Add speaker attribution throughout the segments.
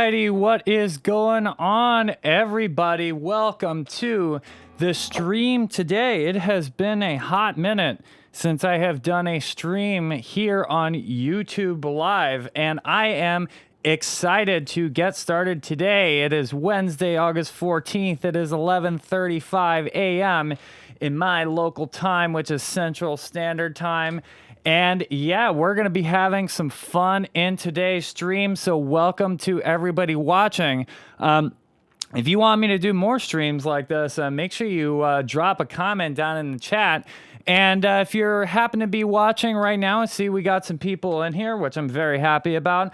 Speaker 1: righty, what is going on, everybody? Welcome to the stream today. It has been a hot minute since I have done a stream here on YouTube Live, and I am excited to get started today. It is Wednesday, August 14th. It is 11:35 a.m. in my local time, which is Central Standard Time. And yeah, we're going to be having some fun in today's stream. So welcome to everybody watching. If you want me to do more streams like this, make sure you drop a comment down in the chat. And if you happen to be watching right now and see we got some people in here, which I'm very happy about,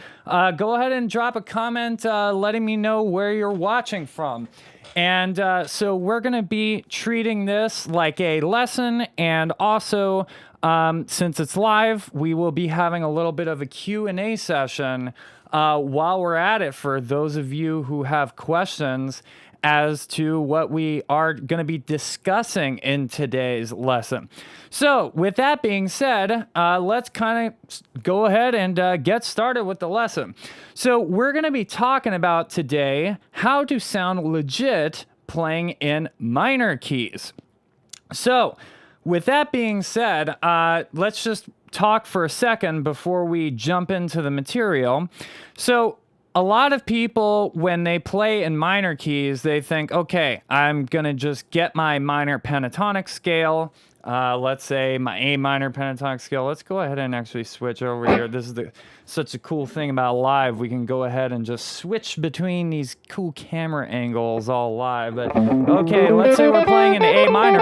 Speaker 1: go ahead and drop a comment letting me know where you're watching from. And so we're going to be treating this like a lesson, and also since it's live, we will be having a little bit of a Q&A session while we're at it for those of you who have questions as to what we are going to be discussing in today's lesson. So with that being said, let's kind of go ahead and get started with the lesson. So we're going to be talking about today how to sound legit playing in minor keys. So with that being said, let's just talk for a second before we jump into the material. So a lot of people, when they play in minor keys, they think, okay, I'm going to just get my minor pentatonic scale. Let's say my A minor pentatonic scale. Let's go ahead and actually switch over here. This is such a cool thing about live. We can go ahead and just switch between these cool camera angles all live. But okay, let's say we're playing in A minor.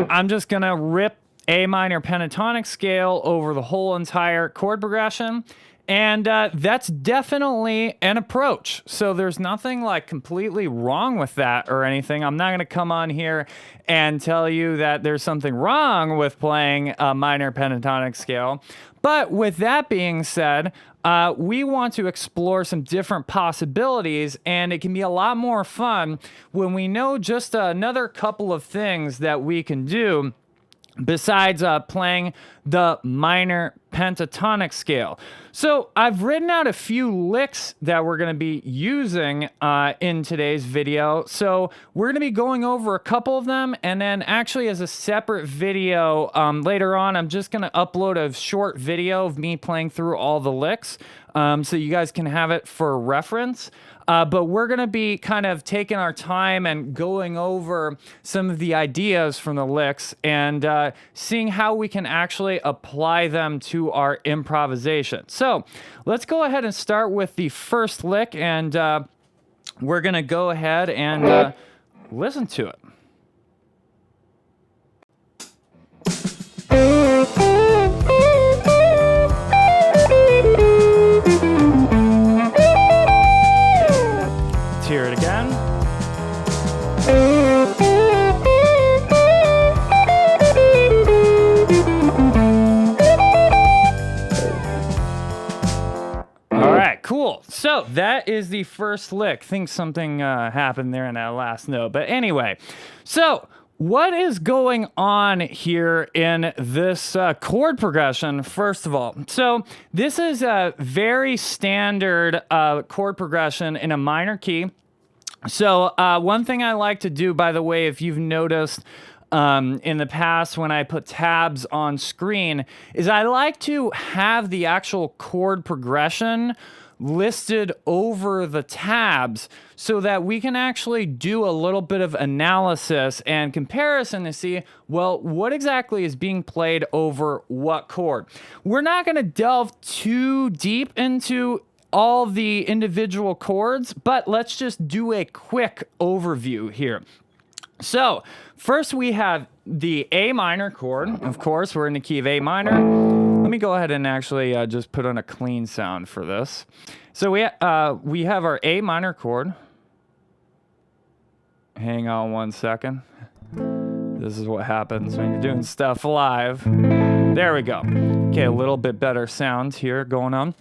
Speaker 1: I'm just going to rip A minor pentatonic scale over the whole entire chord progression. And that's definitely an approach. So there's nothing like completely wrong with that or anything. I'm not going to come on here and tell you that there's something wrong with playing a minor pentatonic scale. But with that being said, we want to explore some different possibilities, and it can be a lot more fun when we know just another couple of things that we can do besides playing the minor pentatonic scale. So I've written out a few licks that we're going to be using in today's video. So we're going to be going over a couple of them, and then actually as a separate video later on, I'm just going to upload a short video of me playing through all the licks so you guys can have it for reference. But we're going to be kind of taking our time and going over some of the ideas from the licks and seeing how we can actually apply them to our improvisation. So let's go ahead and start with the first lick, and we're going to go ahead and listen to it. Hear it again. All right, cool. So that is the first lick. Think something happened there in that last note. But anyway, so what is going on here in this chord progression, first of all? So this is a very standard chord progression in a minor key. So one thing I like to do, by the way, if you've noticed in the past when I put tabs on screen, is I like to have the actual chord progression listed over the tabs so that we can actually do a little bit of analysis and comparison to see, well, what exactly is being played over what chord. We're not going to delve too deep into all the individual chords, but let's just do a quick overview here. So first we have the A minor chord. Of course, we're in the key of A minor. Let me go ahead and actually just put on a clean sound for this. So we have our A minor chord. Hang on one second. This is what happens when you're doing stuff live. There we go. Okay, a little bit better sound here going on.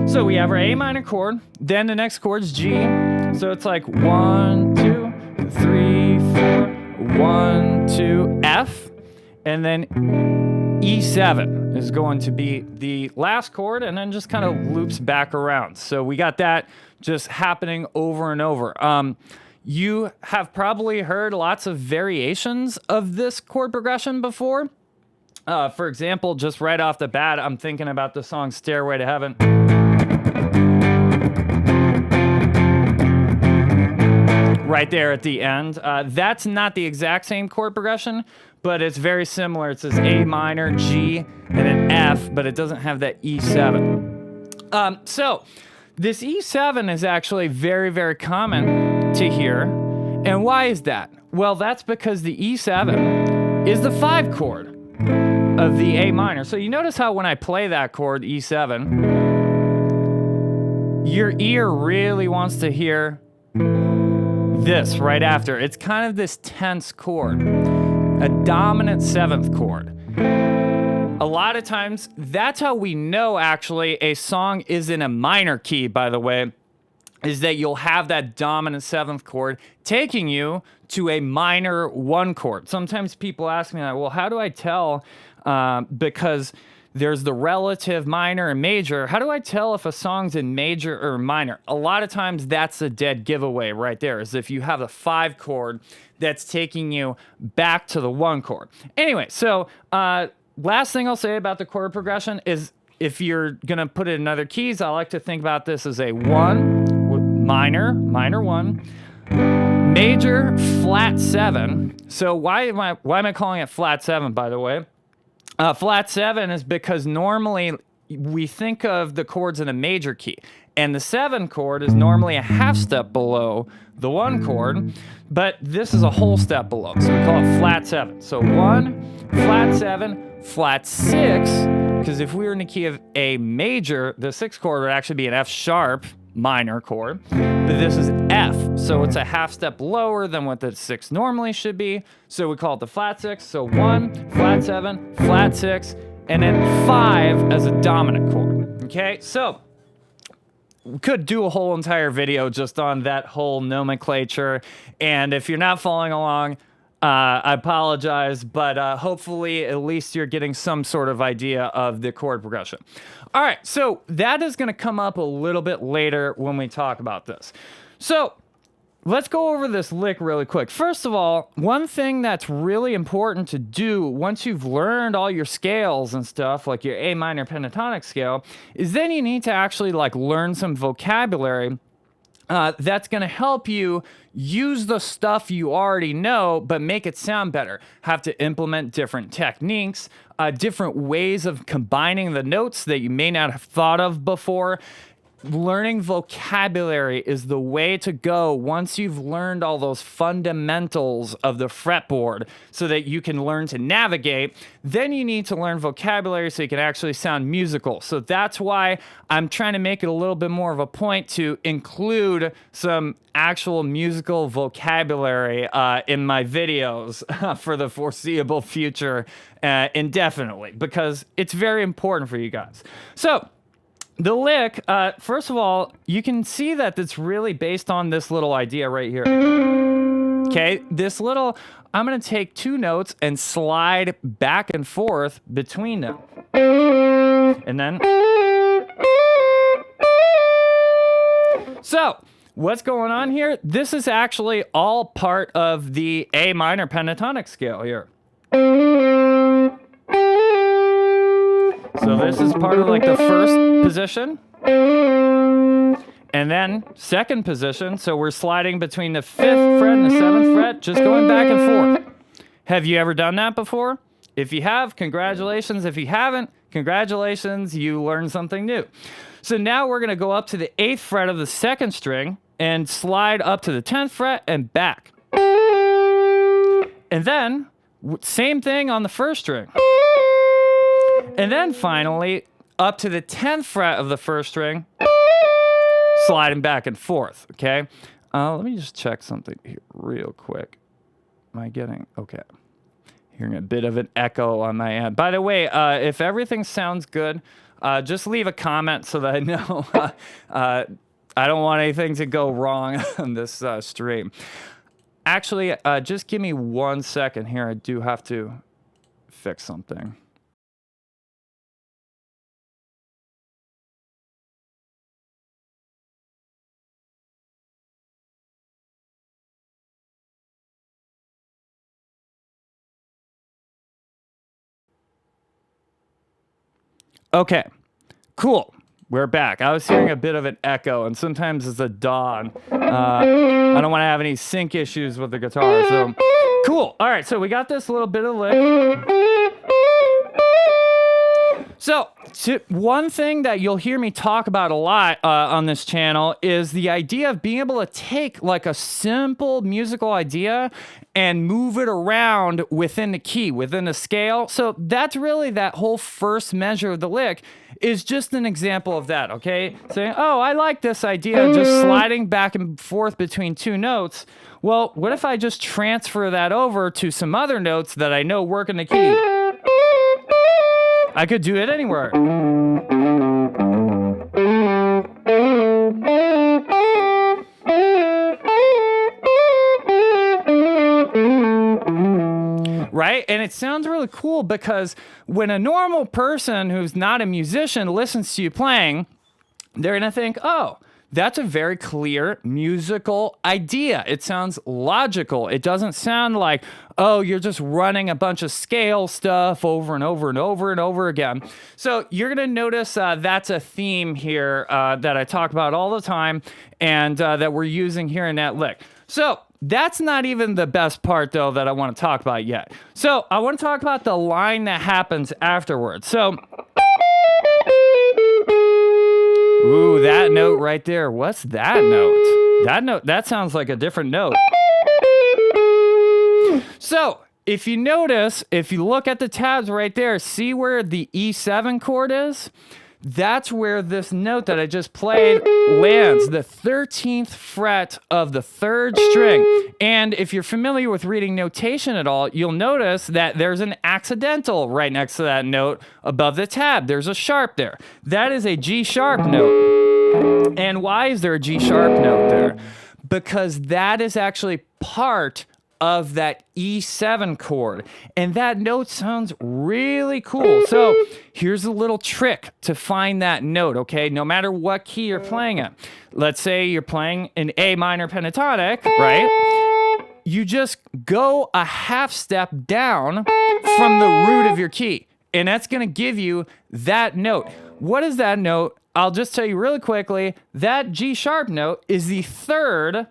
Speaker 1: So we have our A minor chord, then the next chord's G. So it's like 1, 2, 3, 4, 1, 2, F, and then E7. is going to be the last chord and then just kind of loops back around. So we got that just happening over and over. You have probably heard lots of variations of this chord progression before. For example, just right off the bat, I'm thinking about the song Stairway to Heaven. Right there at the end. That's not the exact same chord progression, but it's very similar. It says A minor, G, and an F, but it doesn't have that E7. So this E7 is actually very, very common to hear. And why is that? Well, that's because the E7 is the 5 chord of the A minor. So you notice how when I play that chord, E7, your ear really wants to hear this right after. It's kind of this tense chord, a dominant 7th chord. A lot of times, that's how we know actually a song is in a minor key, by the way, is that you'll have that dominant 7th chord taking you to a minor 1 chord. Sometimes people ask me, well, how do I tell? Because there's the relative minor and major. How do I tell if a song's in major or minor? A lot of times that's a dead giveaway right there, is if you have a 5 chord that's taking you back to the 1 chord. Anyway, so last thing I'll say about the chord progression is if you're going to put it in other keys, I like to think about this as a 1, minor 1, major, flat 7. So why am I calling it flat 7, by the way? Flat 7 is because normally we think of the chords in a major key, and the 7 chord is normally a half step below the 1 chord, but this is a whole step below, so we call it flat 7. So 1, flat 7, flat 6, because if we were in the key of A major, the 6th chord would actually be an F sharp minor chord, but this is F, so it's a half step lower than what the 6 normally should be, so we call it the flat 6. So 1, flat 7, flat 6, and then 5 as a dominant chord. Okay, so we could do a whole entire video just on that whole nomenclature, and if you're not following along, I apologize, but hopefully at least you're getting some sort of idea of the chord progression. All right, so that is going to come up a little bit later when we talk about this. So let's go over this lick really quick. First of all, one thing that's really important to do once you've learned all your scales and stuff, like your A minor pentatonic scale, is then you need to actually like learn some vocabulary that's going to help you use the stuff you already know, but make it sound better. Have to implement different techniques, different ways of combining the notes that you may not have thought of before. Learning vocabulary is the way to go once you've learned all those fundamentals of the fretboard so that you can learn to navigate. Then you need to learn vocabulary so you can actually sound musical. So that's why I'm trying to make it a little bit more of a point to include some actual musical vocabulary in my videos for the foreseeable future indefinitely, because it's very important for you guys. So the lick, first of all, you can see that it's really based on this little idea right here. Okay, this little, I'm going to take 2 notes and slide back and forth between them. And then, so what's going on here? This is actually all part of the A minor pentatonic scale here. So this is part of like the first position, and then second position. So we're sliding between the 5th fret and the 7th fret, just going back and forth. Have you ever done that before? If you have, congratulations. If you haven't, congratulations, you learned something new. So now we're gonna go up to the 8th fret of the 2nd string and slide up to the 10th fret and back. And then, same thing on the 1st string. And then finally, up to the 10th fret of the 1st string, sliding back and forth, okay? Let me just check something here real quick. Am I getting, okay. Hearing a bit of an echo on my end. By the way, if everything sounds good, just leave a comment so that I know I don't want anything to go wrong on this stream. Actually, just give me 1 second here. I do have to fix something. Okay, cool. We're back. I was hearing a bit of an echo, and sometimes it's a dawn. I don't want to have any sync issues with the guitar, so cool. All right, so we got this little bit of lick. So, one thing that you'll hear me talk about a lot on this channel is the idea of being able to take like a simple musical idea and move it around within the key, within the scale. So that's really that whole first measure of the lick is just an example of that, okay? Saying, oh, I like this idea of just sliding back and forth between two notes. Well, what if I just transfer that over to some other notes that I know work in the key? I could do it anywhere. Right? And it sounds really cool because when a normal person who's not a musician listens to you playing, they're going to think, oh, that's a very clear musical idea. It sounds logical. It doesn't sound like, oh, you're just running a bunch of scale stuff over and over and over and over again. So you're going to notice that's a theme here that I talk about all the time and that we're using here in that lick. So that's not even the best part, though, that I want to talk about yet. So I want to talk about the line that happens afterwards. So... ooh, that note right there. What's that note? That sounds like a different note. So, if you notice, if you look at the tabs right there, see where the E7 chord is? That's where this note that I just played lands, the 13th fret of the 3rd string. And if you're familiar with reading notation at all, you'll notice that there's an accidental right next to that note above the tab. There's a sharp there. That is a G sharp note. And why is there a G sharp note there? Because that is actually part of that E7 chord. And that note sounds really cool. So here's a little trick to find that note, okay? No matter what key you're playing at. Let's say you're playing an A minor pentatonic, right? You just go a half step down from the root of your key. And that's going to give you that note. What is that note? I'll just tell you really quickly. That G sharp note is the 3rd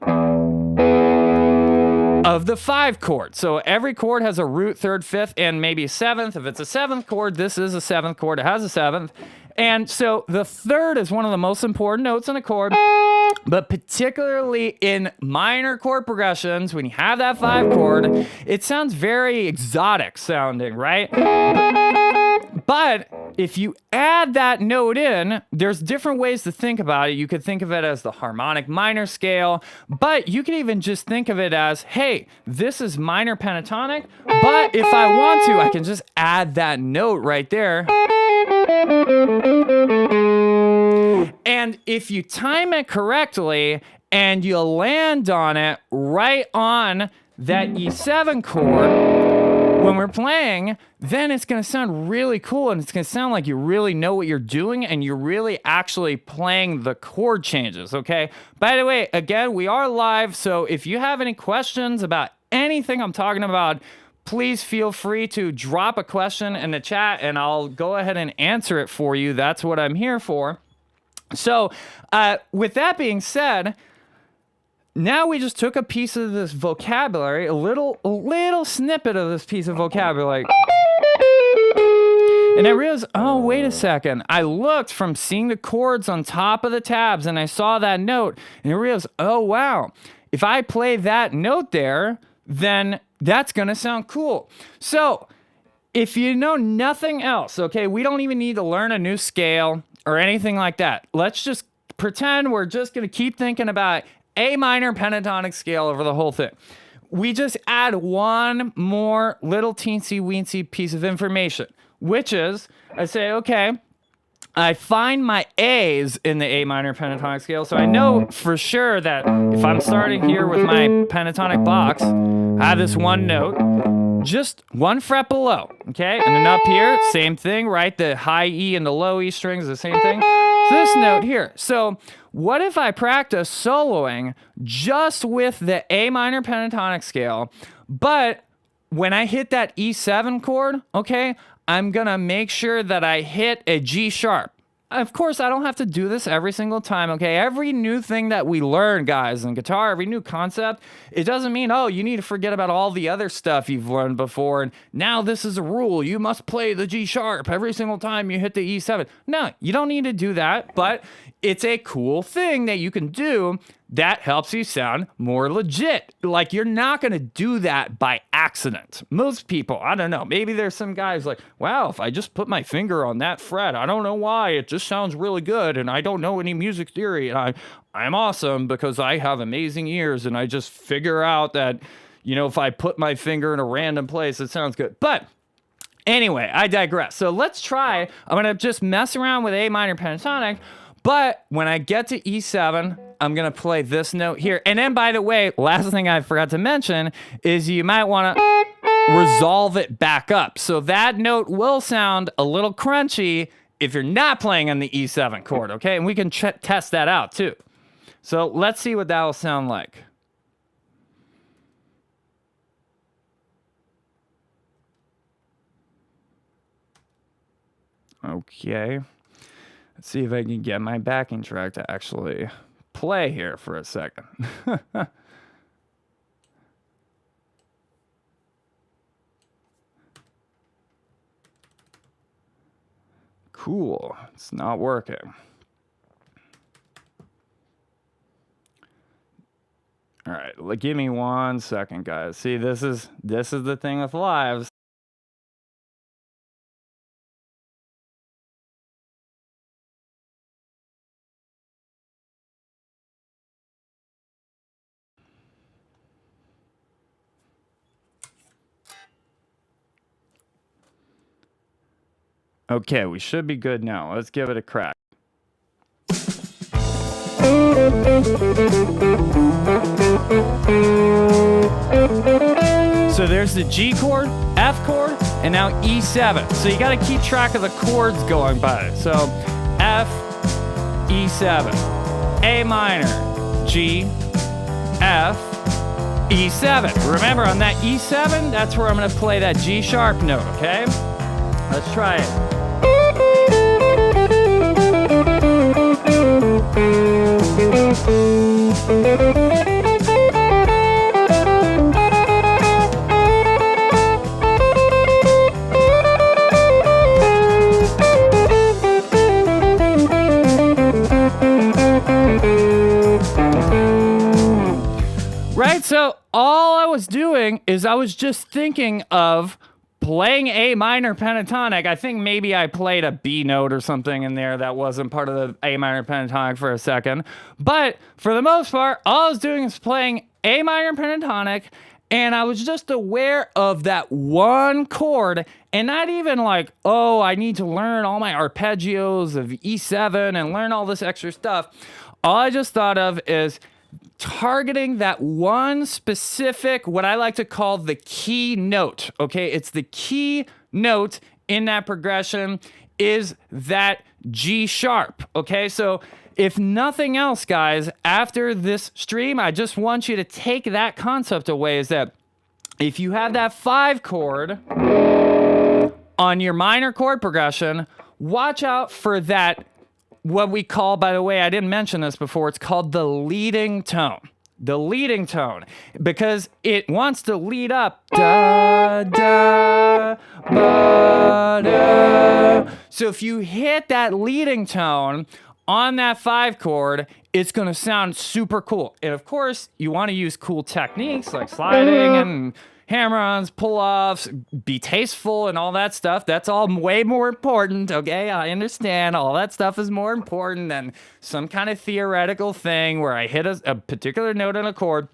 Speaker 1: of the 5 chord. So every chord has a root, 3rd, 5th, and maybe a 7th. If it's a 7th chord, this is a 7th chord. It has a 7th. And so the 3rd is one of the most important notes in a chord, but particularly in minor chord progressions, when you have that 5 chord, it sounds very exotic sounding, right? But if you add that note in, there's different ways to think about it. You could think of it as the harmonic minor scale, but you can even just think of it as, hey, this is minor pentatonic, but if I want to, I can just add that note right there. And if you time it correctly and you land on it right on that E7 chord, when we're playing, then it's going to sound really cool and it's going to sound like you really know what you're doing and you're really actually playing the chord changes, okay? By the way, again, we are live, so if you have any questions about anything I'm talking about, please feel free to drop a question in the chat and I'll go ahead and answer it for you. That's what I'm here for. So, with that being said, now we just took a piece of this vocabulary, a little snippet of this piece of vocabulary. And I realized, oh, wait a second. I looked from seeing the chords on top of the tabs and I saw that note and I realized, oh, wow. If I play that note there, then that's going to sound cool. So if you know nothing else, okay, we don't even need to learn a new scale or anything like that. Let's just pretend we're just going to keep thinking about A minor pentatonic scale over the whole thing. We just add one more little teensy weensy piece of information, which is I say, okay, I find my A's in the A minor pentatonic scale. So I know for sure that if I'm starting here with my pentatonic box, I have this one note, just one fret below, okay? And then up here, same thing, right? The high E and the low E strings, the same thing. So this note here. So what if I practice soloing just with the A minor pentatonic scale, but when I hit that E7 chord, okay, I'm gonna make sure that I hit a G sharp. Of course, I don't have to do this every single time, okay? Every new thing that we learn, guys, in guitar, every new concept, it doesn't mean, oh, you need to forget about all the other stuff you've learned before, and now this is a rule. You must play the G sharp every single time you hit the E7. No, you don't need to do that, but it's a cool thing that you can do that helps you sound more legit. Like, you're not going to do that by accident. Most people, I don't know, maybe there's some guys like, wow, if I just put my finger on that fret, I don't know why, it just sounds really good, and I don't know any music theory, and I'm awesome because I have amazing ears, and I just figure out that, you know, if I put my finger in a random place, it sounds good. But anyway, I digress. So let's try, I'm going to just mess around with A minor pentatonic, but when I get to E7, I'm going to play this note here. And then, by the way, last thing I forgot to mention is you might want to resolve it back up. So that note will sound a little crunchy if you're not playing on the E7 chord, okay? And we can test that out too. So let's see what that will sound like. Okay. Let's see if I can get my backing track to actually play here for a second. Cool. It's not working. All right, give me 1 second, guys. See, this is the thing with lives. Okay, we should be good now. Let's give it a crack. So there's the G chord, F chord, and now E7. So you got to keep track of the chords going by it. So F, E7, A minor, G, F, E7. Remember, on that E7, that's where I'm going to play that G sharp note, okay? Let's try it. Right, so all I was doing is I was just thinking of playing A minor pentatonic. I think maybe I played a B note or something in there that wasn't part of the A minor pentatonic for a second. But for the most part, all I was doing is playing A minor pentatonic, and I was just aware of that one chord, and not even like, oh, I need to learn all my arpeggios of E7 and learn all this extra stuff. All I just thought of is targeting that one specific, what I like to call the key note, okay? It's the key note in that progression is that G sharp, okay? So if nothing else, guys, after this stream, I just want you to take that concept away, is that if you have that 5 chord on your minor chord progression, watch out for that, what we call, by the way, I didn't mention this before, it's called the leading tone. The leading tone, because it wants to lead up. Da, da, ba, da. So if you hit that leading tone on that 5 chord, it's going to sound super cool. And of course, you want to use cool techniques like sliding and hammer-ons, pull-offs, be tasteful and all that stuff. That's all way more important, okay? I understand all that stuff is more important than some kind of theoretical thing where I hit a particular note on a chord.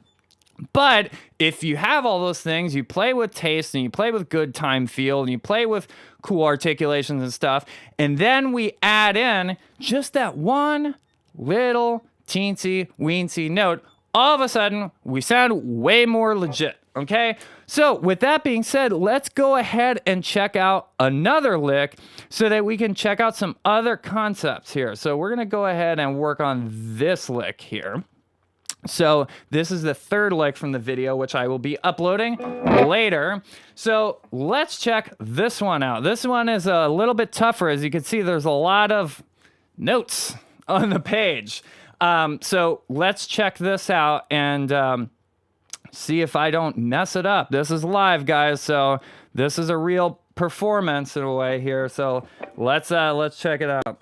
Speaker 1: But if you have all those things, you play with taste and you play with good time feel and you play with cool articulations and stuff, and then we add in just that one little teensy weensy note, all of a sudden we sound way more legit, okay? So with that being said, let's go ahead and check out another lick so that we can check out some other concepts here. So we're gonna go ahead and work on this lick here. So this is the third lick from the video, which I will be uploading later. So let's check this one out. This one is a little bit tougher. As you can see, there's a lot of notes on the page. So let's check this out and see if I don't mess it up. This is live, guys. So this is a real performance in a way here. So let's check it out.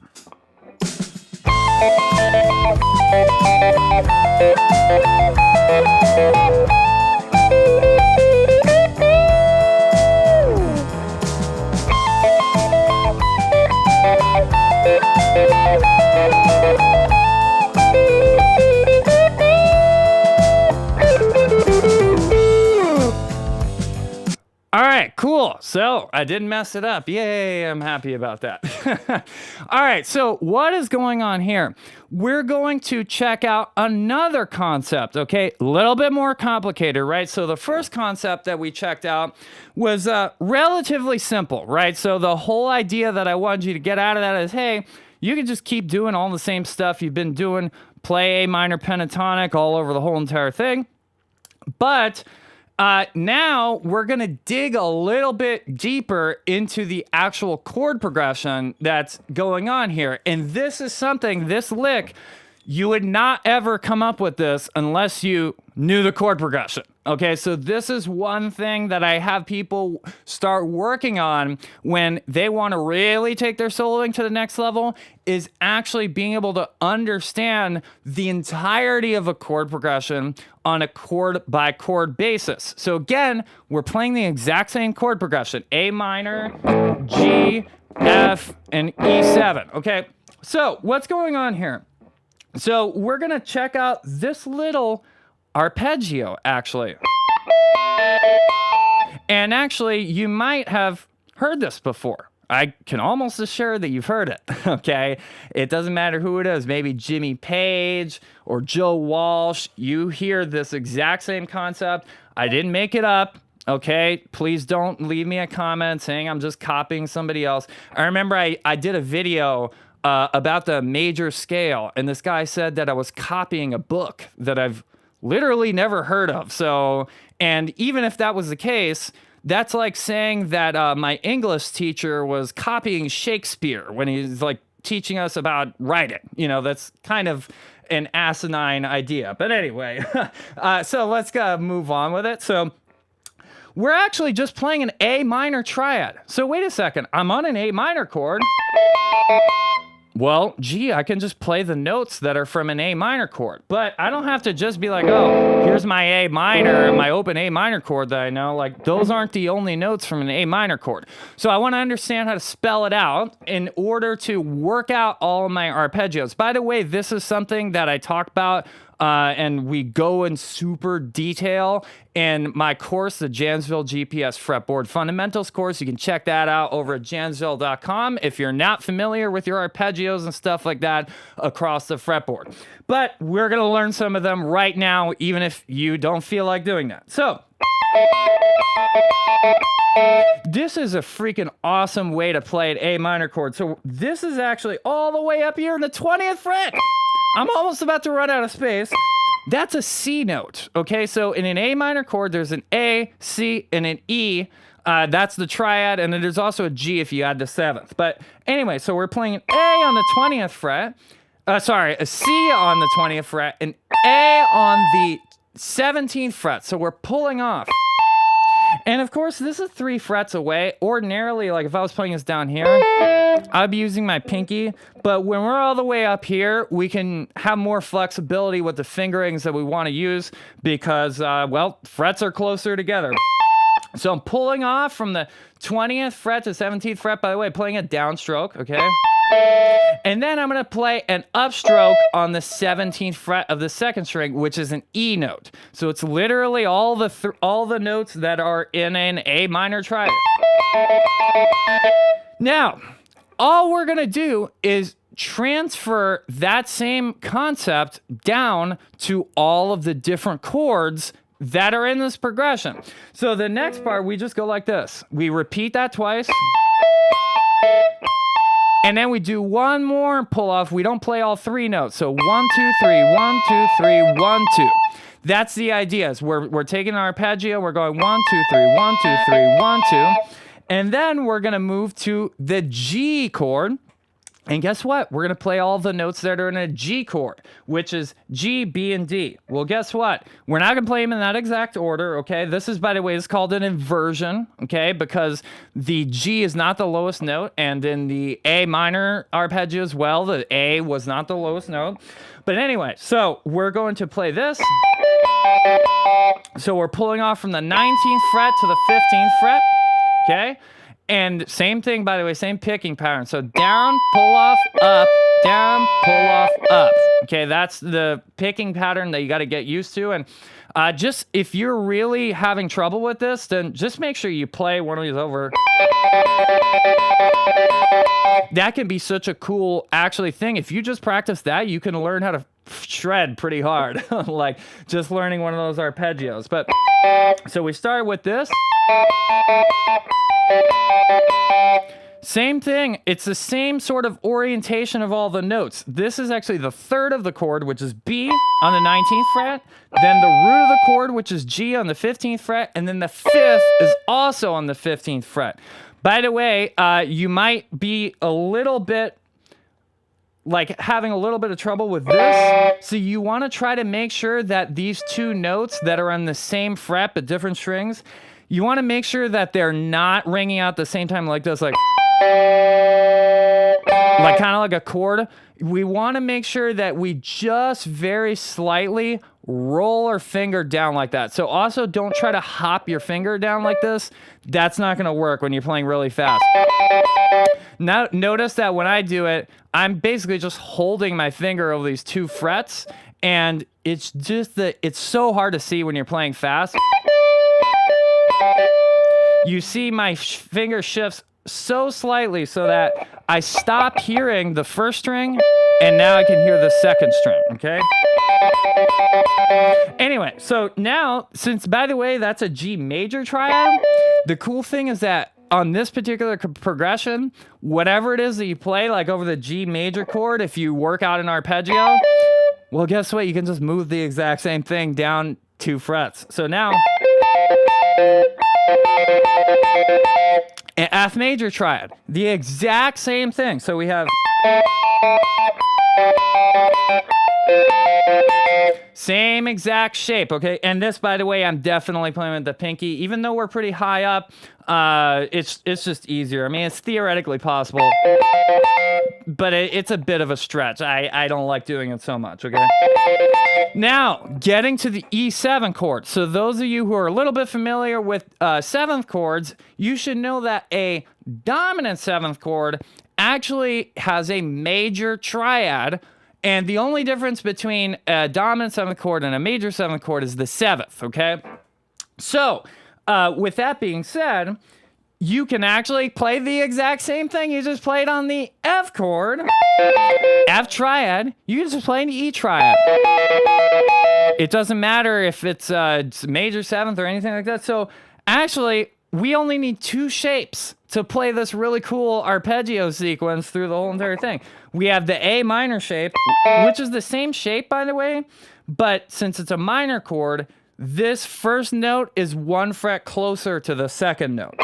Speaker 1: All right, cool. So I didn't mess it up. Yay, I'm happy about that. All right, so what is going on here? We're going to check out another concept, okay? A little bit more complicated, right? So the first concept that we checked out was relatively simple, right? So the whole idea that I wanted you to get out of that is, hey, you can just keep doing all the same stuff you've been doing, play A minor pentatonic all over the whole entire thing. But now we're going to dig a little bit deeper into the actual chord progression that's going on here. And this is something, this lick, you would not ever come up with this unless you knew the chord progression. Okay, so this is one thing that I have people start working on when they want to really take their soloing to the next level, is actually being able to understand the entirety of a chord progression on a chord by chord basis. So again, we're playing the exact same chord progression, A minor, G, F, and E7. Okay, so what's going on here? So we're gonna check out this little arpeggio, actually. And actually, you might have heard this before. I can almost assure that you've heard it, okay? It doesn't matter who it is, maybe Jimmy Page or Joe Walsh. You hear this exact same concept. I didn't make it up, okay? Please don't leave me a comment saying I'm just copying somebody else. I remember I did a video about the major scale, and this guy said that I was copying a book that I've literally never heard of. So, and even if that was the case, that's like saying that my English teacher was copying Shakespeare when he's like teaching us about writing. You know, that's kind of an asinine idea. But anyway, so let's move on with it. So we're actually just playing an A minor triad. So wait a second, I'm on an A minor chord. Well, gee, I can just play the notes that are from an A minor chord, but I don't have to just be like, oh, here's my A minor, my open A minor chord that I know. Like, those aren't the only notes from an A minor chord. So I want to understand how to spell it out in order to work out all of my arpeggios. By the way, this is something that I talk about and we go in super detail in my course, the Jamsville GPS Fretboard Fundamentals course. You can check that out over at jamsville.com if you're not familiar with your arpeggios and stuff like that across the fretboard. But we're going to learn some of them right now, even if you don't feel like doing that. So this is a freaking awesome way to play an A minor chord. So this is actually all the way up here in the 20th fret. I'm almost about to run out of space. That's a C note, okay? So in an A minor chord, there's an A, C, and an E. That's the triad, and then there's also a G if you add the seventh. But anyway, so we're playing an A on the 20th fret. A C on the 20th fret, an A on the 17th fret. So we're pulling off. And of course, this is 3 frets away. Ordinarily, like if I was playing this down here, I'd be using my pinky. But when we're all the way up here, we can have more flexibility with the fingerings that we want to use because, well, frets are closer together. So I'm pulling off from the 20th fret to 17th fret, by the way, playing a downstroke, okay? And then I'm going to play an upstroke on the 17th fret of the second string, which is an E note. So it's literally all the notes that are in an A minor triad. Now, all we're going to do is transfer that same concept down to all of the different chords that are in this progression. So the next part, we just go like this. We repeat that twice. And then we do one more pull off. We don't play all three notes. So 1, 2, 3, 1, 2, 3, 1, 2. That's the idea. Is we're taking our arpeggio. We're going 1, 2, 3, 1, 2, 3, 1, 2. And then we're going to move to the G chord. And guess what? We're going to play all the notes that are in a G chord, which is G, B, and D. Well, guess what? We're not going to play them in that exact order, okay? This is, by the way, it's called an inversion, okay? Because the G is not the lowest note, and in the A minor arpeggio as well, the A was not the lowest note. But anyway, so we're going to play this. So we're pulling off from the 19th fret to the 15th fret, okay? And same thing, by the way, same picking pattern. So down, pull off, up, down, pull off, up. Okay, that's the picking pattern that you got to get used to. And just if you're really having trouble with this, then just make sure you play one of these over. That can be such a cool, actually, thing. If you just practice that, you can learn how to shred pretty hard, like just learning one of those arpeggios. But so we start with this. Same thing. It's the same sort of orientation of all the notes. This is actually the third of the chord, which is B on the 19th fret. Then the root of the chord, which is G on the 15th fret. And then the fifth is also on the 15th fret. By the way, you might be a little bit like having a little bit of trouble with this. So you want to try to make sure that these two notes that are on the same fret but different strings, you want to make sure that they're not ringing out at the same time like this, like kind of like a chord. We want to make sure that we just very slightly roll our finger down like that. So also don't try to hop your finger down like this. That's not going to work when you're playing really fast. Now, notice that when I do it, I'm basically just holding my finger over these two frets, and it's just it's so hard to see when you're playing fast. You see my finger shifts so slightly so that I stop hearing the first string, and now I can hear the second string, okay? Anyway, so now, since, by the way, that's a G major triad, the cool thing is that on this particular progression, whatever it is that you play, like over the G major chord, if you work out an arpeggio, well, guess what? You can just move the exact same thing down 2 frets. So now, an F major triad, the exact same thing. So we have same exact shape, okay? And this, by the way, I'm definitely playing with the pinky. Even though we're pretty high up, it's just easier. I mean, it's theoretically possible, but it's a bit of a stretch. I don't like doing it so much, okay? Now, getting to the E7 chord. So those of you who are a little bit familiar with 7th chords, you should know that a dominant 7th chord actually has a major triad. And the only difference between a dominant 7th chord and a major 7th chord is the 7th, okay? So, with that being said, you can actually play the exact same thing you just played on the F chord, F triad. You can just play an E triad. It doesn't matter if it's major 7th or anything like that. So, actually, we only need 2 shapes to play this really cool arpeggio sequence through the whole entire thing. We have the A minor shape, which is the same shape, by the way, but since it's a minor chord, this first note is 1 fret closer to the second note.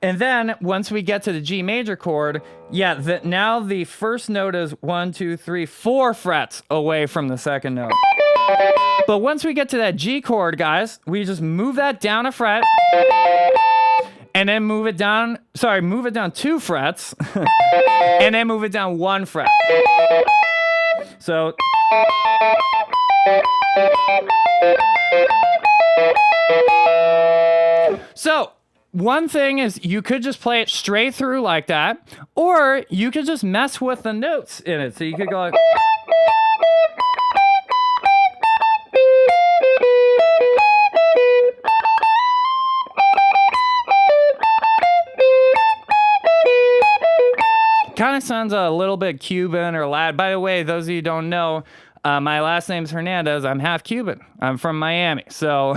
Speaker 1: And then once we get to the G major chord, yeah, now the first note is 1, 2, 3, 4 frets away from the second note. But once we get to that G chord, guys, we just move that down a fret, and then move it down 2 frets, and then move it down 1 fret. So, one thing is you could just play it straight through like that, or you could just mess with the notes in it. So you could go like, kind of sounds a little bit Cuban or Latin. By the way, those of you who don't know, My last name's Hernandez. I'm half Cuban. I'm from Miami. So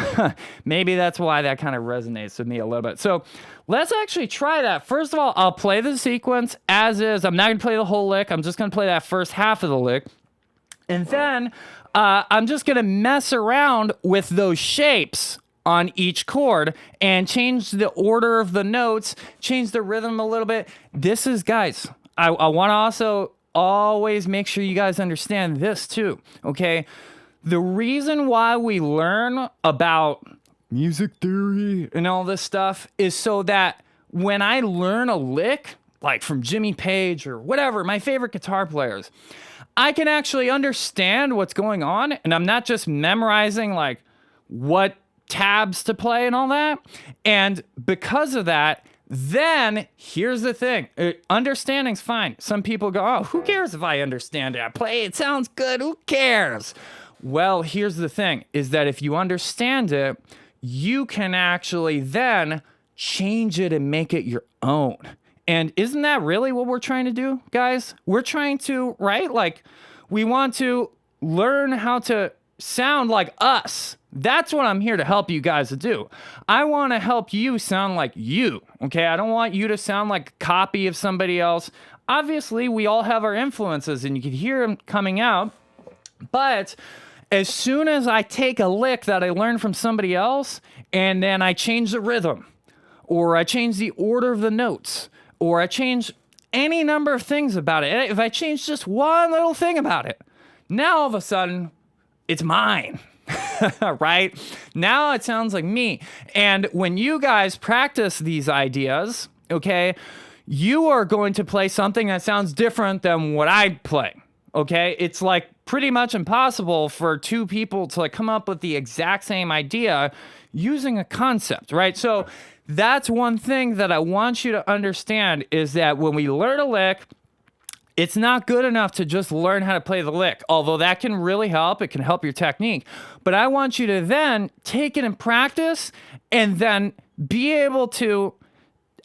Speaker 1: maybe that's why that kind of resonates with me a little bit. So let's actually try that. First of all, I'll play the sequence as is. I'm not going to play the whole lick. I'm just going to play that first half of the lick. And then I'm just going to mess around with those shapes on each chord and change the order of the notes, change the rhythm a little bit. This is, guys, I want to also always make sure you guys understand this too, okay? The reason why we learn about music theory and all this stuff is so that when I learn a lick, like from Jimmy Page or whatever, my favorite guitar players, I can actually understand what's going on, and I'm not just memorizing like what tabs to play and all that. And because of that, then here's the thing. Understanding's fine. Some people go, oh, who cares if I understand it? I play it, sounds good, who cares? Well, here's the thing, is that if you understand it, you can actually then change it and make it your own. And isn't that really what we're trying to do, guys? We're trying to, right? Like, we want to learn how to sound like us. That's what I'm here to help you guys to do. I want to help you sound like you, okay? I don't want you to sound like a copy of somebody else. Obviously, we all have our influences, and you can hear them coming out. But as soon as I take a lick that I learned from somebody else, and then I change the rhythm, or I change the order of the notes, or I change any number of things about it, if I change just one little thing about it, now all of a sudden, it's mine. Right? Now it sounds like me. And when you guys practice these ideas, okay, you are going to play something that sounds different than what I play. Okay? It's like pretty much impossible for two people to like come up with the exact same idea using a concept, right? So that's one thing that I want you to understand is that when we learn a lick, it's not good enough to just learn how to play the lick, although that can really help. It can help your technique. But I want you to then take it and practice and then be able to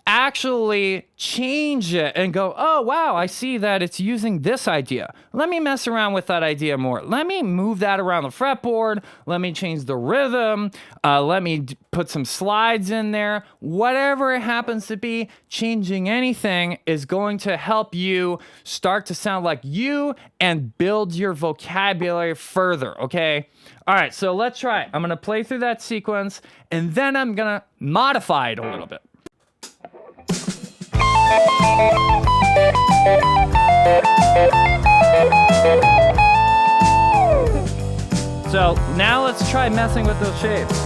Speaker 1: actually change it and go, oh, wow, I see that it's using this idea. Let me mess around with that idea more. Let me move that around the fretboard. Let me change the rhythm. Let me put some slides in there. Whatever it happens to be, changing anything is going to help you start to sound like you and build your vocabulary further, okay? All right, so let's try it. I'm going to play through that sequence, and then I'm going to modify it a little bit. So now let's try messing with those shapes.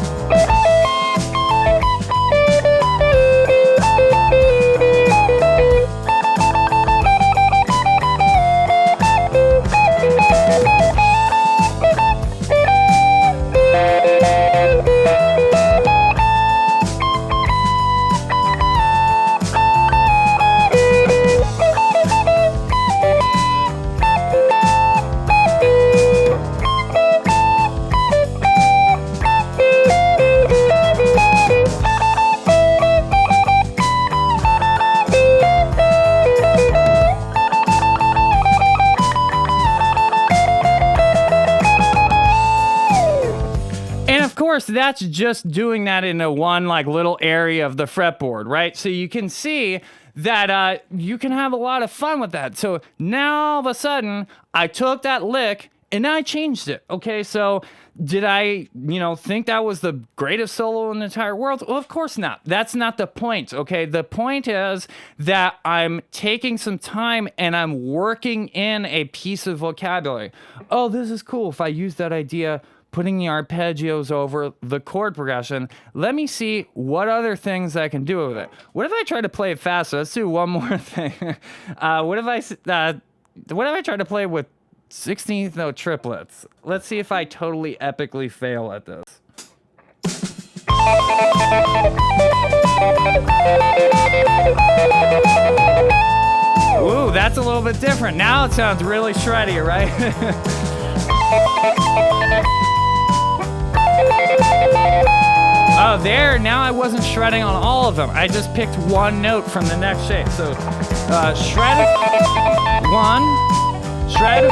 Speaker 1: That's just doing that in a one like little area of the fretboard, right? So you can see that you can have a lot of fun with that. So now all of a sudden I took that lick and I changed it. Okay, so did I, think that was the greatest solo in the entire world? Well, of course not. That's not the point, okay? The point is that I'm taking some time and I'm working in a piece of vocabulary. Oh, this is cool. If I use that idea, putting the arpeggios over the chord progression, let me see what other things I can do with it. What if I try to play it faster? Let's do one more thing. What if I try to play with 16th note triplets? Let's see if I totally epically fail at this. Ooh, that's a little bit different. Now it sounds really shreddy, right? Oh, there, now I wasn't shredding on all of them. I just picked one note from the next shape. So, shred, one, shred,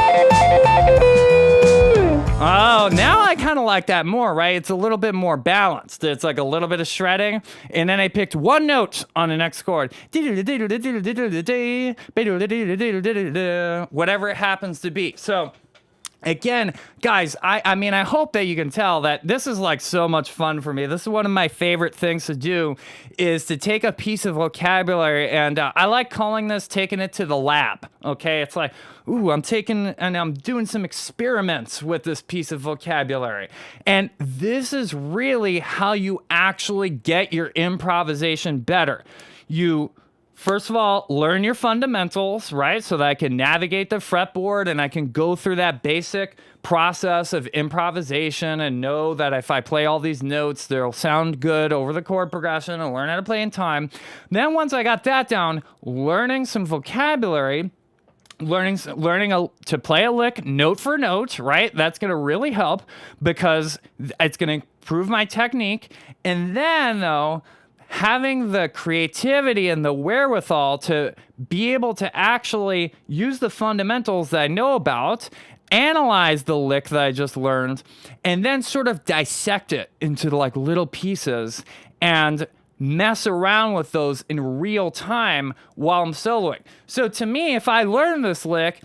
Speaker 1: Oh, now I kind of like that more, right? It's a little bit more balanced. It's like a little bit of shredding. And then I picked one note on the next chord. Whatever it happens to be. So again, guys, I mean, I hope that you can tell that this is like so much fun for me. This is one of my favorite things to do, is to take a piece of vocabulary, and I like calling this taking it to the lab. Okay, it's like, ooh, I'm doing some experiments with this piece of vocabulary. And this is really how you actually get your improvisation better. You first of all, learn your fundamentals, right? So that I can navigate the fretboard and I can go through that basic process of improvisation and know that if I play all these notes, they'll sound good over the chord progression and learn how to play in time. Then once I got that down, learning some vocabulary, learning to play a lick note for note, right? That's going to really help because it's going to improve my technique. And then though, having the creativity and the wherewithal to be able to actually use the fundamentals that I know about, analyze the lick that I just learned, and then sort of dissect it into like little pieces and mess around with those in real time while I'm soloing. So to me, if I learn this lick,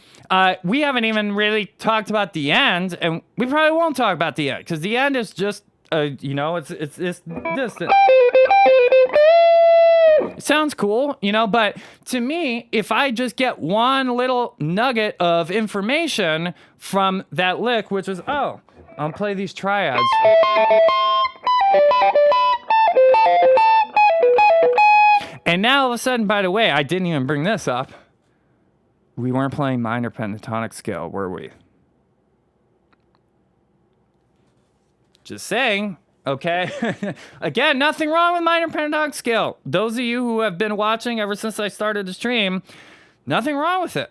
Speaker 1: we haven't even really talked about the end, and we probably won't talk about the end because the end is just, it's distant. It sounds cool, but to me, if I just get one little nugget of information from that lick, which is, I'll play these triads. And now all of a sudden, by the way, I didn't even bring this up. We weren't playing minor pentatonic scale, were we? Just saying. Okay. Again, nothing wrong with minor pentatonic scale. Those of you who have been watching ever since I started the stream, nothing wrong with it.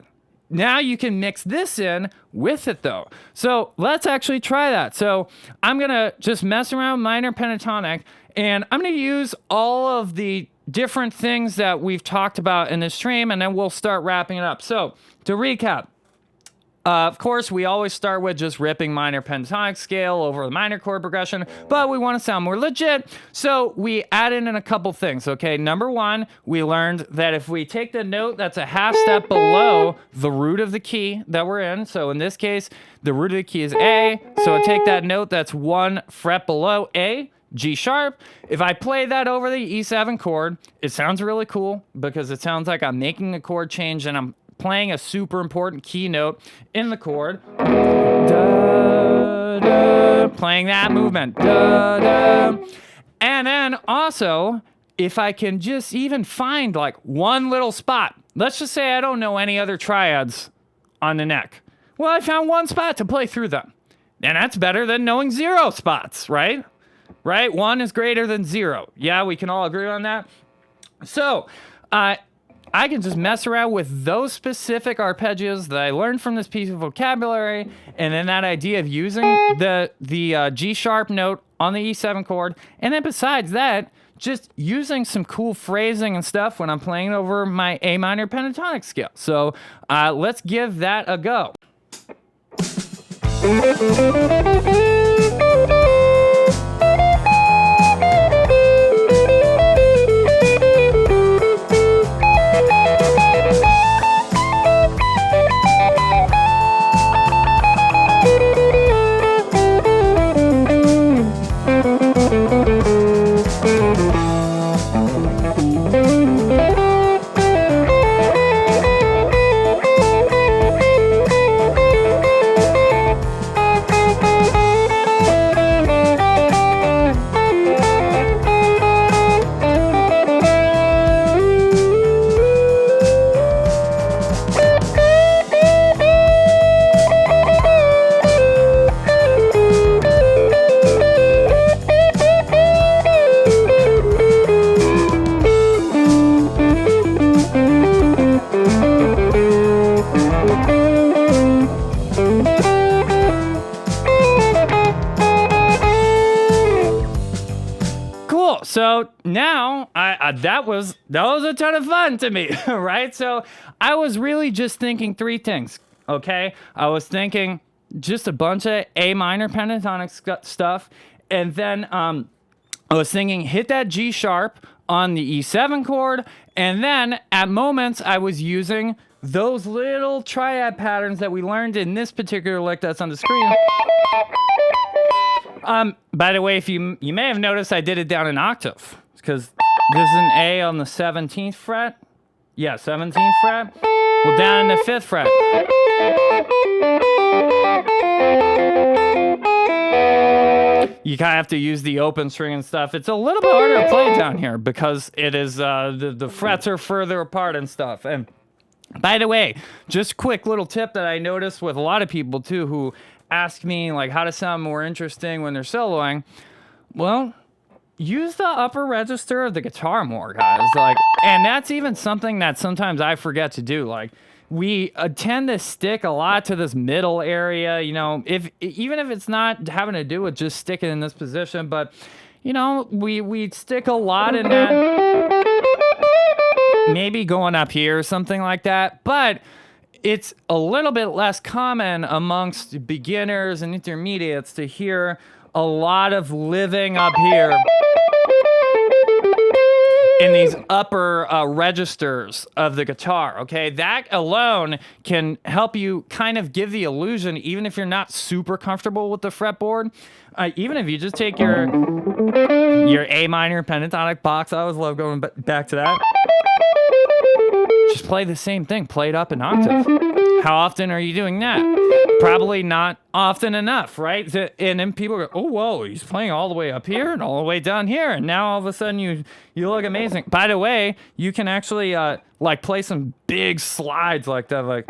Speaker 1: Now you can mix this in with it though. So let's actually try that. So I'm going to just mess around with minor pentatonic, and I'm going to use all of the different things that we've talked about in this stream, and then we'll start wrapping it up. So to recap, of course, we always start with just ripping minor pentatonic scale over the minor chord progression, but we want to sound more legit, so we added in a couple things, okay? Number one, we learned that if we take the note that's a half step below the root of the key that we're in, so in this case, the root of the key is A, so I take that note that's one fret below A, G sharp. If I play that over the E7 chord, it sounds really cool because it sounds like I'm making a chord change and I'm playing a super important key note in the chord. Da, da, playing that movement. Da, da. And then also, if I can just even find like one little spot, let's just say I don't know any other triads on the neck. Well, I found one spot to play through them. And that's better than knowing 0 spots, right? Right? 1 is greater than 0. Yeah, we can all agree on that. So, I can just mess around with those specific arpeggios that I learned from this piece of vocabulary, and then that idea of using the G sharp note on the E7 chord, and then besides that, just using some cool phrasing and stuff when I'm playing over my A minor pentatonic scale. So let's give that a go. So now that was a ton of fun to me, right? So I was really just thinking 3 things, okay? I was thinking just a bunch of A minor pentatonic stuff. And then I was thinking, hit that G sharp on the E7 chord. And then at moments, I was using those little triad patterns that we learned in this particular lick that's on the screen. By the way, if you may have noticed, I did it down an octave because this is an A on the 17th fret. Yeah, 17th fret. Well, down in the 5th fret. You kind of have to use the open string and stuff. It's a little bit harder to play down here because it is the frets are further apart and stuff. And by the way, just quick little tip that I noticed with a lot of people too who ask me like how to sound more interesting when they're soloing. Well, use the upper register of the guitar more, guys. Like, and that's even something that sometimes I forget to do. Like, we tend to stick a lot to this middle area, you know, even if it's not having to do with just sticking in this position, but you know, we stick a lot in that. Maybe going up here or something like that, but it's a little bit less common amongst beginners and intermediates to hear a lot of living up here in these upper registers of the guitar, okay? That alone can help you kind of give the illusion, even if you're not super comfortable with the fretboard, even if you just take your A minor pentatonic box, I always love going back to that. Just play the same thing, play it up an octave. How often are you doing that? Probably not often enough, right? And then people go, oh, whoa, he's playing all the way up here and all the way down here. And now all of a sudden you look amazing. By the way, you can actually like play some big slides like that, like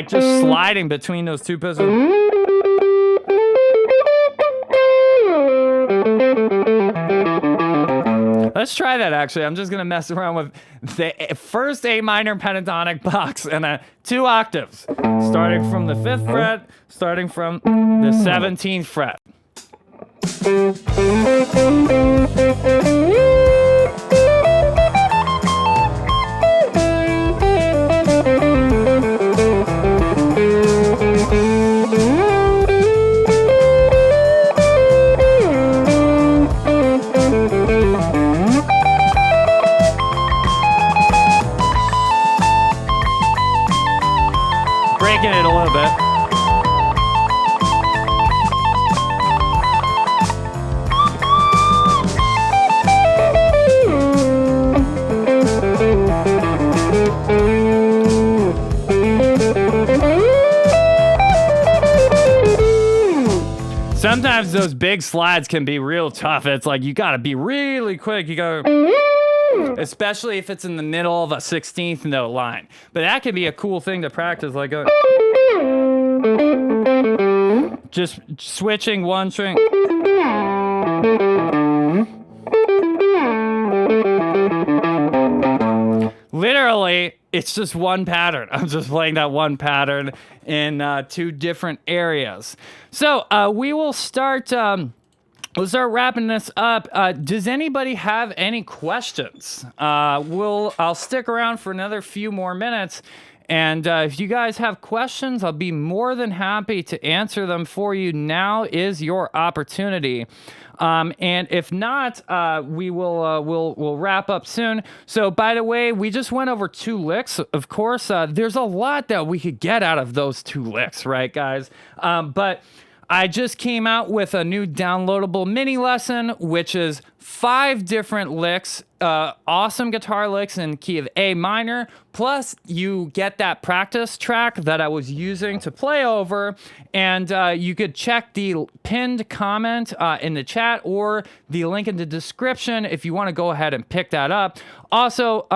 Speaker 1: just sliding between those two positions. Let's try that, actually. I'm just going to mess around with the first A minor pentatonic box and 2 octaves, starting from the 5th fret, starting from the 17th fret. Breaking it a little bit. Sometimes those big slides can be real tough. It's like you gotta be really quick. You go, especially if it's in the middle of a 16th note line. But that can be a cool thing to practice, like just switching one string. Literally, it's just one pattern. I'm just playing that one pattern in 2 different areas. So we will start. We'll start wrapping this up. Does anybody have any questions? I'll stick around for another few more minutes. And if you guys have questions, I'll be more than happy to answer them for you. Now is your opportunity. And if not, we'll wrap up soon. So, by the way, we just went over 2 licks. Of course, there's a lot that we could get out of those 2 licks, right, guys? But I just came out with a new downloadable mini lesson, which is 5 different licks, awesome guitar licks in key of A minor. Plus, you get that practice track that I was using to play over. And you could check the pinned comment in the chat or the link in the description if you want to go ahead and pick that up. Also,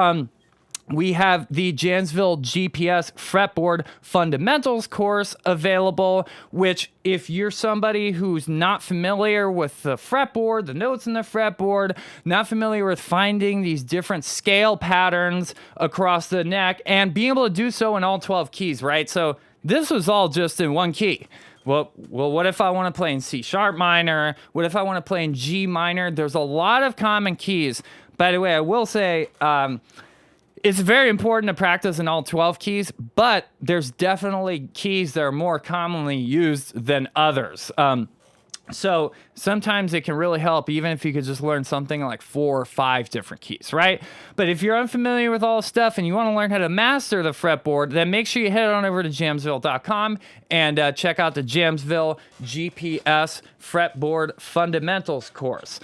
Speaker 1: we have the Jamsville GPS Fretboard Fundamentals course available, which if you're somebody who's not familiar with the fretboard, the notes in the fretboard, not familiar with finding these different scale patterns across the neck, and being able to do so in all 12 keys, right? So this was all just in one key. Well, what if I want to play in C sharp minor? What if I want to play in G minor? There's a lot of common keys. By the way, I will say, It's very important to practice in all 12 keys, but there's definitely keys that are more commonly used than others. So sometimes it can really help even if you could just learn something like 4 or 5 different keys, right? But if you're unfamiliar with all this stuff and you want to learn how to master the fretboard, then make sure you head on over to jamsville.com and check out the Jamsville GPS Fretboard Fundamentals course.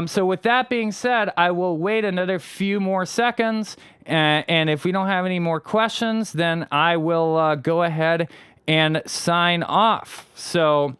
Speaker 1: So with that being said, I will wait another few more seconds, and if we don't have any more questions, then I will go ahead and sign off. So...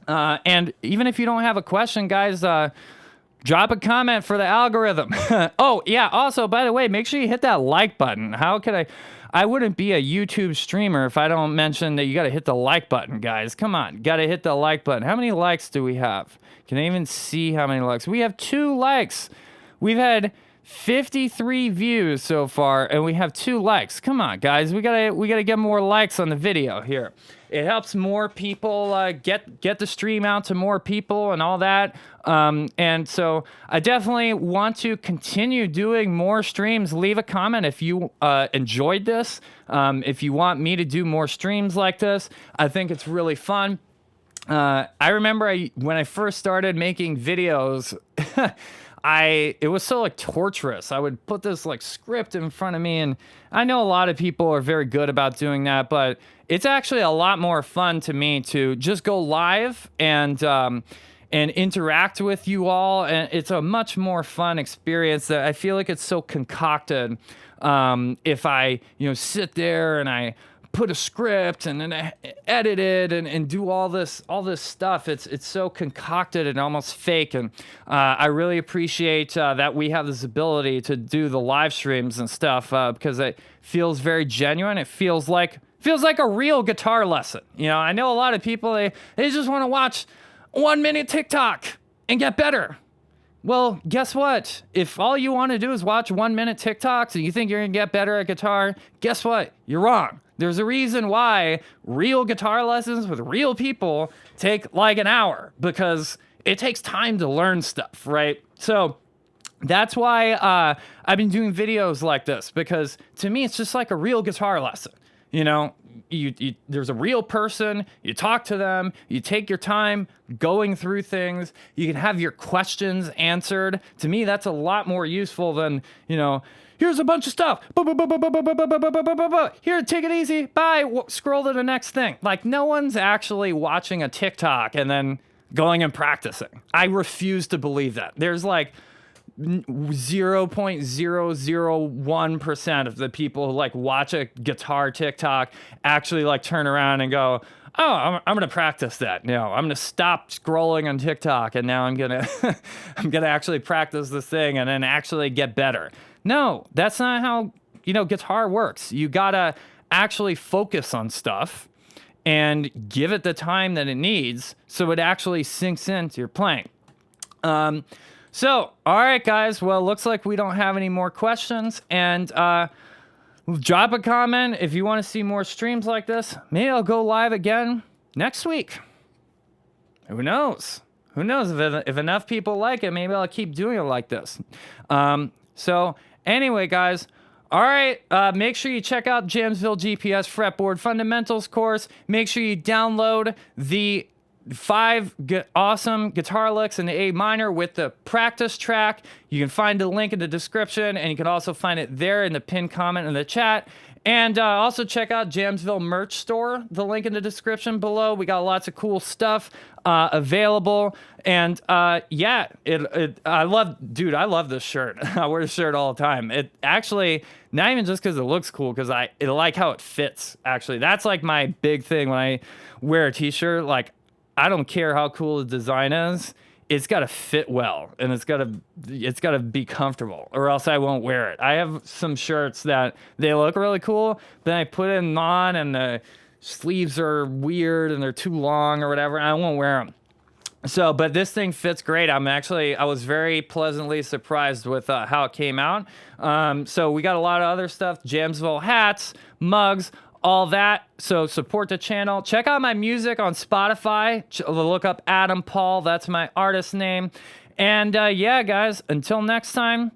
Speaker 1: and even if you don't have a question, guys, drop a comment for the algorithm. Oh, yeah. Also, by the way, make sure you hit that like button. How could I wouldn't be a YouTube streamer if I don't mention that you got to hit the like button, guys. Come on. Got to hit the like button. How many likes do we have? Can I even see how many likes? We have 2 likes. We've had 53 views so far, and we have 2 likes. Come on, guys. We gotta get more likes on the video here. It helps more people get the stream out to more people and all that. And so I definitely want to continue doing more streams. Leave a comment if you enjoyed this. If you want me to do more streams like this, I think it's really fun. I remember when I first started making videos, it was so like torturous. I would put this like script in front of me, and I know a lot of people are very good about doing that, but it's actually a lot more fun to me to just go live and interact with you all, and it's a much more fun experience. That I feel like it's so concocted. If I sit there and I put a script and then I edit it and do all this stuff. It's so concocted and almost fake. And I really appreciate that we have this ability to do the live streams and stuff because it feels very genuine. It feels like a real guitar lesson. I know a lot of people, they just want to watch 1 minute TikTok and get better. Well, guess what? If all you want to do is watch 1 minute TikToks and you think you're going to get better at guitar, guess what? You're wrong. There's a reason why real guitar lessons with real people take like an hour, because it takes time to learn stuff, right? So that's why I've been doing videos like this, because to me, it's just like a real guitar lesson. There's a real person, you talk to them, you take your time going through things, you can have your questions answered. To me, that's a lot more useful than, here's a bunch of stuff. Here, take it easy. Bye. Scroll to the next thing. Like, no one's actually watching a TikTok and then going and practicing. I refuse to believe that. There's like 0.001% of the people who like watch a guitar TikTok actually like turn around and go, oh, I'm gonna practice that. I'm gonna stop scrolling on TikTok and now I'm gonna actually practice this thing and then actually get better. No, that's not how guitar works. You gotta actually focus on stuff and give it the time that it needs so it actually sinks into your playing. So, all right, guys. Well, looks like we don't have any more questions. And drop a comment if you want to see more streams like this. Maybe I'll go live again next week. Who knows? Who knows? If enough people like it, maybe I'll keep doing it like this. So, anyway, guys. All right, make sure you check out Jamsville GPS Fretboard Fundamentals course. Make sure you download the 5 awesome guitar licks in the A minor with the practice track. You can find the link in the description, and you can also find it there in the pinned comment in the chat. And also check out Jamsville merch store, the link in the description below. We got lots of cool stuff available. And yeah, I love this shirt. I wear this shirt all the time. It actually, not even just because it looks cool, because I like how it fits, actually. That's like my big thing when I wear a t-shirt. Like, I don't care how cool the design is. It's got to fit well, and it's got to be comfortable, or else I won't wear it. I have some shirts that they look really cool, then I put it on and the sleeves are weird and they're too long or whatever, and I won't wear them. So, but this thing fits great. I was very pleasantly surprised with how it came out. So we got a lot of other stuff, Jamsville hats, mugs, all that. So support the channel. Check out my music on Spotify. Look up Adam Paul. That's my artist name. And yeah, guys, until next time,